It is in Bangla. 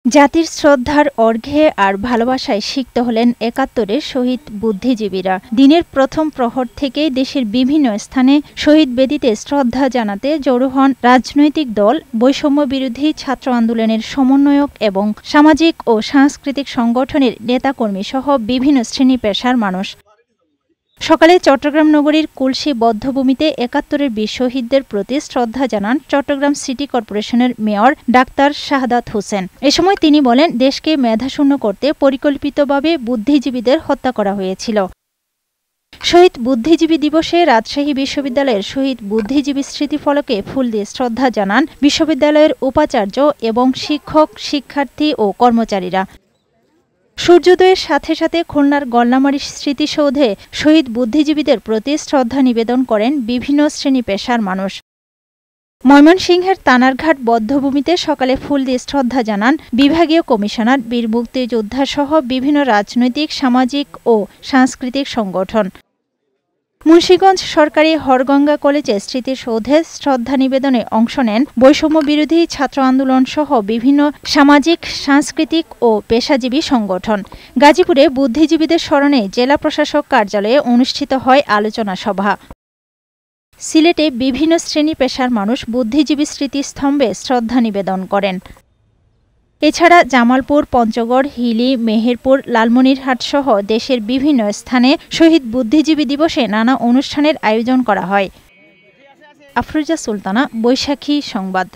জাতির শ্রদ্ধার অর্ঘ্যে আর ভালোবাসায় সিক্ত হলেন একাত্তরের শহীদ বুদ্ধিজীবীরা। দিনের প্রথম প্রহর থেকেই দেশের বিভিন্ন স্থানে শহীদ বেদিতে শ্রদ্ধা জানাতে জড়ো হন রাজনৈতিক দল, বৈষম্য বিরোধী ছাত্র আন্দোলনের সমন্বয়ক এবং সামাজিক ও সাংস্কৃতিক সংগঠনের নেতাকর্মী সহ বিভিন্ন শ্রেণী পেশার মানুষ। সকালে চট্টগ্রাম নগরীর কুলসী বধ্যভূমিতে একাত্তরের বীর শহীদদের প্রতি শ্রদ্ধা জানান চট্টগ্রাম সিটি কর্পোরেশনের মেয়র ডাক্তার শাহাদাত হোসেন। এ সময় তিনি বলেন, দেশকে মেধাশূন্য করতে পরিকল্পিতভাবে বুদ্ধিজীবীদের হত্যা করা হয়েছিল। শহীদ বুদ্ধিজীবী দিবসে রাজশাহী বিশ্ববিদ্যালয়ের শহীদ বুদ্ধিজীবী স্মৃতিফলকে ফুল দিয়ে শ্রদ্ধা জানান বিশ্ববিদ্যালয়ের উপাচার্য এবং শিক্ষক, শিক্ষার্থী ও কর্মচারীরা। সূর্যোদয়ের সাথে সাথে খুলনার গল্লামারী স্মৃতিসৌধে শহীদ বুদ্ধিজীবীদের প্রতি শ্রদ্ধা নিবেদন করেন বিভিন্ন শ্রেণী পেশার মানুষ। ময়মনসিংহের তানারঘাট বধ্যভূমিতে সকালে ফুল দিয়ে শ্রদ্ধা জানান বিভাগীয় কমিশনার, বীর মুক্তিযোদ্ধা সহ বিভিন্ন রাজনৈতিক, সামাজিক ও সাংস্কৃতিক সংগঠন। মুন্সিগঞ্জ সরকারি হরগঙ্গা কলেজে স্মৃতিসৌধে শ্রদ্ধা নিবেদনে অংশ নেন বৈষম্য বিরোধী ছাত্র আন্দোলন সহ বিভিন্ন সামাজিক, সাংস্কৃতিক ও পেশাজীবী সংগঠন। গাজীপুরে বুদ্ধিজীবীদের স্মরণে জেলা প্রশাসক কার্যালয়ে অনুষ্ঠিত হয় আলোচনা সভা। সিলেটে বিভিন্ন শ্রেণী পেশার মানুষ বুদ্ধিজীবী স্মৃতিস্তম্ভে শ্রদ্ধা নিবেদন করেন। এছাড়া জামালপুর, পঞ্চগড়, হিলি, মেহেরপুর, লালমনিরহাটসহ দেশের বিভিন্ন স্থানে শহীদ বুদ্ধিজীবী দিবসে নানা অনুষ্ঠানের আয়োজন করা হয়। আফরোজা সুলতানা, বৈশাখী সংবাদ।